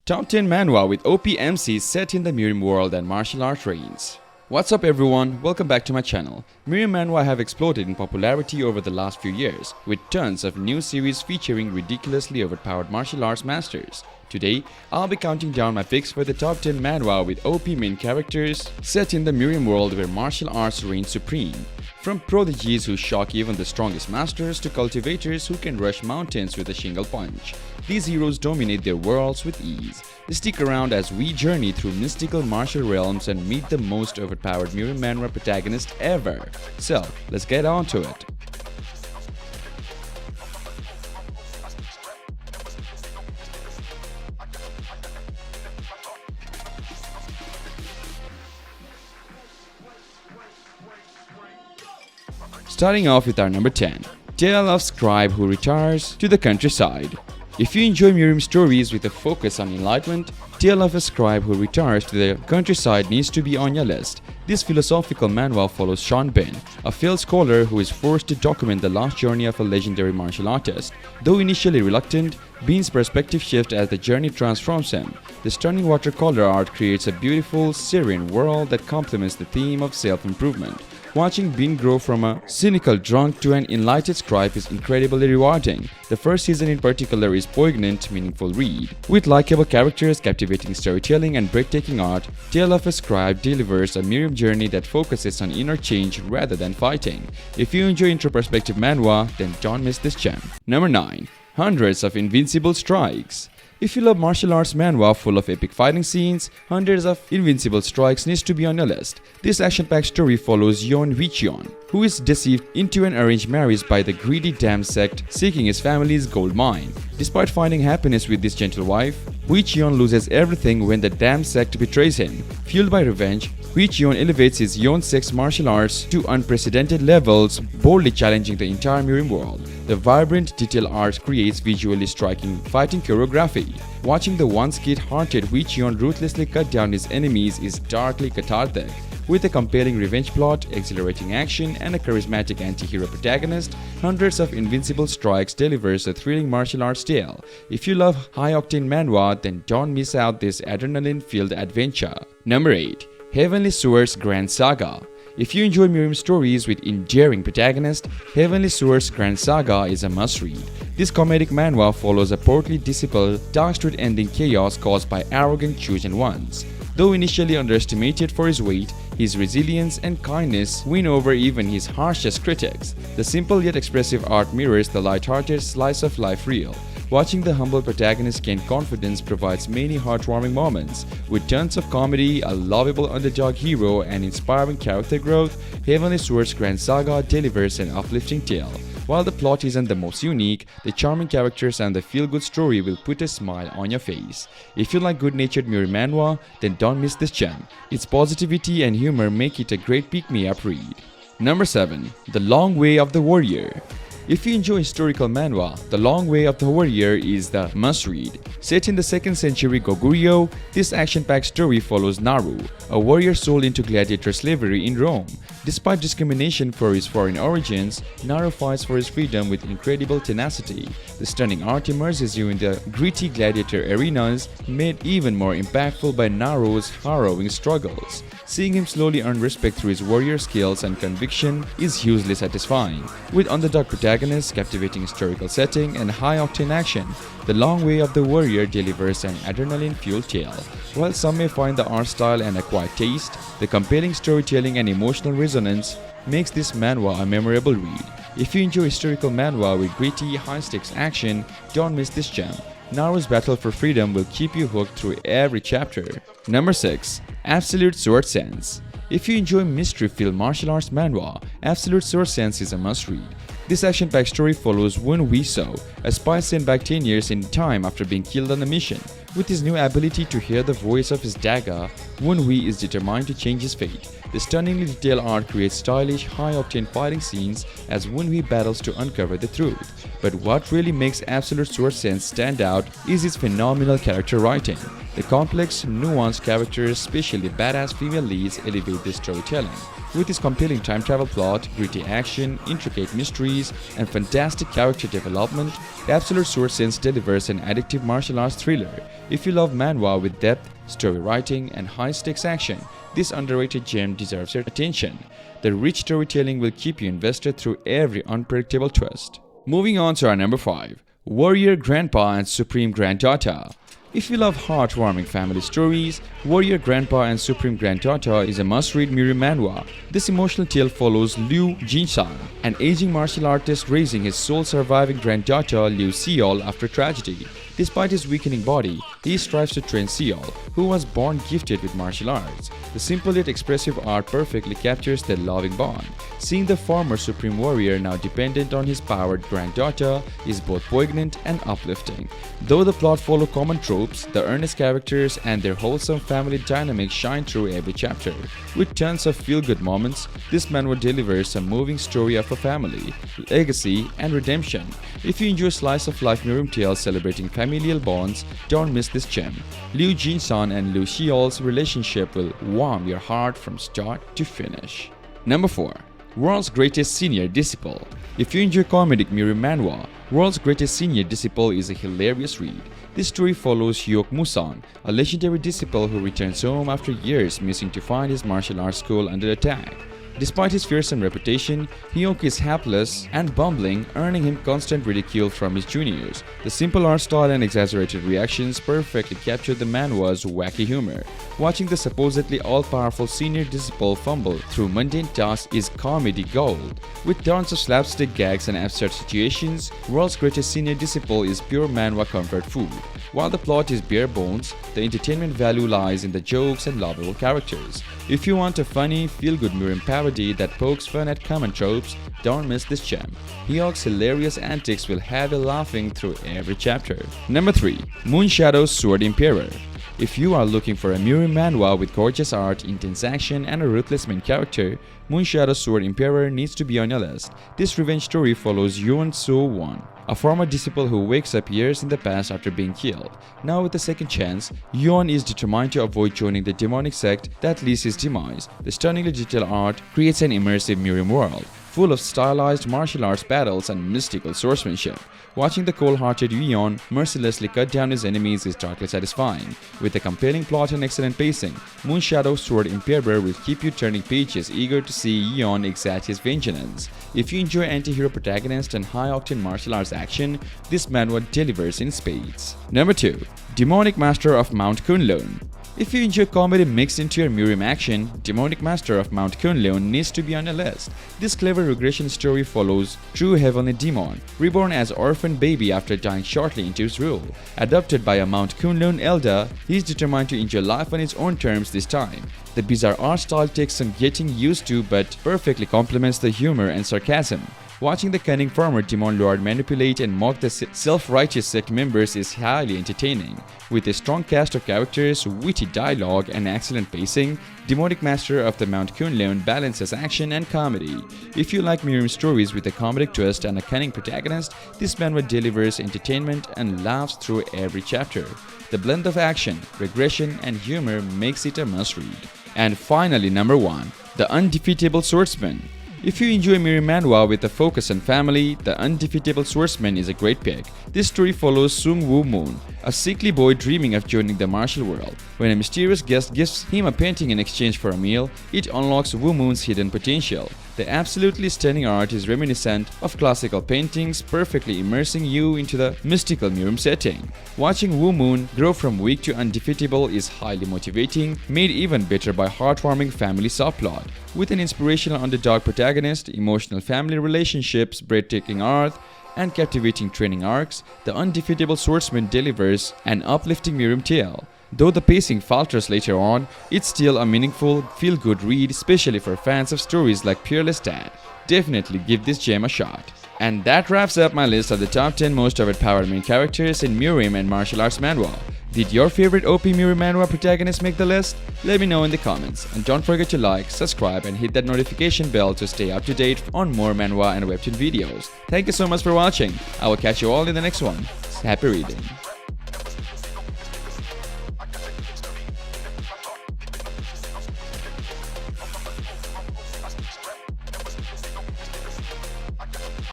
Top 10 manhwa with OP MCs set in the Murim world and martial art reigns. What's up everyone, welcome back to my channel. Murim manhwa have exploded in popularity over the last few years, with tons of new series featuring ridiculously overpowered martial arts masters. Today, I'll be counting down my picks for the top 10 manhwa with OP main characters set in the Murim world where martial arts reign supreme. From prodigies who shock even the strongest masters to cultivators who can rush mountains with a single punch, these heroes dominate their worlds with ease. Stick around as we journey through mystical martial realms and meet the most overpowered Murim manhwa protagonist ever. So, let's get on to it. Starting off with our number 10, Tale of Scribe who retires to the countryside. If you enjoy Murim stories with a focus on enlightenment, Tale of a Scribe who retires to the countryside needs to be on your list. This philosophical manhwa follows Sean Ben, a failed scholar who is forced to document the lost journey of a legendary martial artist. Though initially reluctant, Bean's perspective shifts as the journey transforms him. The stunning watercolor art creates a beautiful, serene world that complements the theme of self-improvement. Watching Bean grow from a cynical drunk to an enlightened scribe is incredibly rewarding. The first season in particular is poignant, meaningful read. With likable characters, captivating storytelling and breathtaking art, Tale of a Scribe delivers a Murim journey that focuses on inner change rather than fighting. If you enjoy introspective manhwa, then don't miss this gem. Number 9. Hundreds of Invincible Strikes. If you love martial arts manhwa full of epic fighting scenes, Hundreds of Invincible Strikes needs to be on your list. This action-packed story follows Yeon Hwicheon, who is deceived into an arranged marriage by the greedy Dam sect seeking his family's gold mine. Despite finding happiness with this gentle wife, Hwicheon loses everything when the Dam sect betrays him. Fueled by revenge, Hwicheon elevates his Yeon sect's martial arts to unprecedented levels, boldly challenging the entire Murim world. The vibrant detail art creates visually striking fighting choreography. Watching the once kid-hearted Hwicheon ruthlessly cut down his enemies is darkly cathartic. With a compelling revenge plot, exhilarating action, and a charismatic anti-hero protagonist, Hundreds of Invincible Strikes delivers a thrilling martial arts tale. If you love high-octane manhwa, then don't miss out this adrenaline-filled adventure. Number 8. Heavenly Swords Grand Saga. If you enjoy Murim stories with endearing protagonists, Heavenly Swords Grand Saga is a must-read. This comedic manhwa follows a portly disciple, dark-ending chaos caused by arrogant chosen ones. Though initially underestimated for his weight, his resilience and kindness win over even his harshest critics. The simple yet expressive art mirrors the light-hearted slice-of-life reel. Watching the humble protagonist gain confidence provides many heartwarming moments. With tons of comedy, a lovable underdog hero, and inspiring character growth, Heavenly Swords Grand Saga delivers an uplifting tale. While the plot isn't the most unique, the charming characters and the feel-good story will put a smile on your face. If you like good-natured Murim manhwa, then don't miss this gem. Its positivity and humor make it a great pick-me-up read. Number 7. The Long Way of the Warrior. If you enjoy historical manhwa, The Long Way of the Warrior is the must-read. Set in the 2nd century Goguryeo, this action-packed story follows Naru, a warrior sold into gladiator slavery in Rome. Despite discrimination for his foreign origins, Naru fights for his freedom with incredible tenacity. The stunning art immerses you in the gritty gladiator arenas, made even more impactful by Naru's harrowing struggles. Seeing him slowly earn respect through his warrior skills and conviction is hugely satisfying. With underdog protagonists, captivating historical setting, and high-octane action, The Long Way of the Warrior delivers an adrenaline-fueled tale. While some may find the art style an acquired taste, the compelling storytelling and emotional resonance makes this manhwa a memorable read. If you enjoy historical manhwa with gritty, high-stakes action, don't miss this gem. Naru's battle for freedom will keep you hooked through every chapter. Number 6. Absolute Sword Sense. If you enjoy mystery-filled martial arts manhwa, Absolute Sword Sense is a must-read. This action-packed story follows Woon Wee-so, a spy sent back 10 years in time after being killed on a mission. With his new ability to hear the voice of his dagger, Woon Wee is determined to change his fate. The stunningly detailed art creates stylish, high-octane fighting scenes as Woon Wee battles to uncover the truth. But what really makes Absolute Sword Sense stand out is its phenomenal character writing. The complex, nuanced characters, especially badass female leads, elevate this storytelling. With its compelling time travel plot, gritty action, intricate mysteries, and fantastic character development, the Absolute Sword Sense delivers an addictive martial arts thriller. If you love manhwa with depth, story writing, and high-stakes action, this underrated gem deserves your attention. The rich storytelling will keep you invested through every unpredictable twist. Moving on to our number 5, Warrior Grandpa and Supreme Granddaughter. If you love heartwarming family stories, Warrior Grandpa and Supreme Granddaughter is a must-read Murim manhwa. This emotional tale follows Liu Jinsan, an aging martial artist raising his sole-surviving granddaughter Liu Seol after tragedy. Despite his weakening body, he strives to train Seol, who was born gifted with martial arts. The simple yet expressive art perfectly captures their loving bond. Seeing the former Supreme Warrior now dependent on his powered granddaughter is both poignant and uplifting. Though the plot follows common tropes, the earnest characters and their wholesome family dynamic shine through every chapter. With tons of feel-good moments, this manhwa delivers a moving story of a family, legacy, and redemption. If you enjoy slice-of-life Murim tales celebrating familial bonds, don't miss this gem. Liu Jinsan and Liu Seol's relationship will warm your heart from start to finish. Number 4. World's Greatest Senior Disciple. If you enjoy comedic Murim manhwa, World's Greatest Senior Disciple is a hilarious read. This story follows Hyuk Musang, a legendary disciple who returns home after years missing to find his martial arts school under attack. Despite his fearsome reputation, Hyuk is hapless and bumbling, earning him constant ridicule from his juniors. The simple art style and exaggerated reactions perfectly capture the manhwa's wacky humor. Watching the supposedly all-powerful senior disciple fumble through mundane tasks is comedy gold. With tons of slapstick gags and absurd situations, World's Greatest Senior Disciple is pure manhwa comfort food. While the plot is bare bones, the entertainment value lies in the jokes and lovable characters. If you want a funny, feel-good Murim parody that pokes fun at common tropes, don't miss this gem. Hyuk's hilarious antics will have you laughing through every chapter. Number 3. Moonshadow's Sword Emperor. If you are looking for a Murim manhwa with gorgeous art, intense action, and a ruthless main character, Moonshadow's Sword Emperor needs to be on your list. This revenge story follows Yoon So-won, a former disciple who wakes up years in the past after being killed. Now with a second chance, Yoon is determined to avoid joining the demonic sect that leads his demise. The stunningly detailed art creates an immersive Murim world, full of stylized martial arts battles and mystical swordsmanship. Watching the cold-hearted Yoon mercilessly cut down his enemies is darkly satisfying. With a compelling plot and excellent pacing, Moonshadow's Sword Emperor will keep you turning pages eager to see Yoon exact his vengeance. If you enjoy anti-hero protagonist and high-octane martial arts action, this manhwa delivers in spades. Number 2. Demonic Master of Mount Kunlun. If you enjoy comedy mixed into your Murim action, Demonic Master of Mount Kunlun needs to be on your list. This clever regression story follows true heavenly demon, reborn as orphan baby after dying shortly into his rule. Adopted by a Mount Kunlun elder, he is determined to enjoy life on his own terms this time. The bizarre art style takes some getting used to but perfectly complements the humor and sarcasm. Watching the cunning former demon lord manipulate and mock the self-righteous sect members is highly entertaining. With a strong cast of characters, witty dialogue, and excellent pacing, Demonic Master of the Mount Kunlun balances action and comedy. If you like Murim stories with a comedic twist and a cunning protagonist, this manhwa delivers entertainment and laughs through every chapter. The blend of action, regression, and humor makes it a must-read. And finally, number 1. The Undefeatable Swordsman. If you enjoy Murim manhwa with a focus on family, The Undefeatable Swordsman is a great pick. This story follows Sung Woo Moon, a sickly boy dreaming of joining the martial world. When a mysterious guest gives him a painting in exchange for a meal, it unlocks Woo Moon's hidden potential. The absolutely stunning art is reminiscent of classical paintings, perfectly immersing you into the mystical Murim setting. Watching Woo Moon grow from weak to undefeatable is highly motivating, made even better by heartwarming family subplot. With an inspirational underdog protagonist, emotional family relationships, breathtaking art, and captivating training arcs, The Undefeatable Swordsman delivers an uplifting Murim tale. Though the pacing falters later on, it's still a meaningful, feel-good read, especially for fans of stories like Peerless Dad. Definitely give this gem a shot. And that wraps up my list of the top 10 most overpowered main characters in Murim and martial arts manhwa. Did your favorite OP Murim manhwa protagonist make the list? Let me know in the comments. And don't forget to like, subscribe, and hit that notification bell to stay up to date on more manhwa and webtoon videos. Thank you so much for watching. I will catch you all in the next one. Happy reading.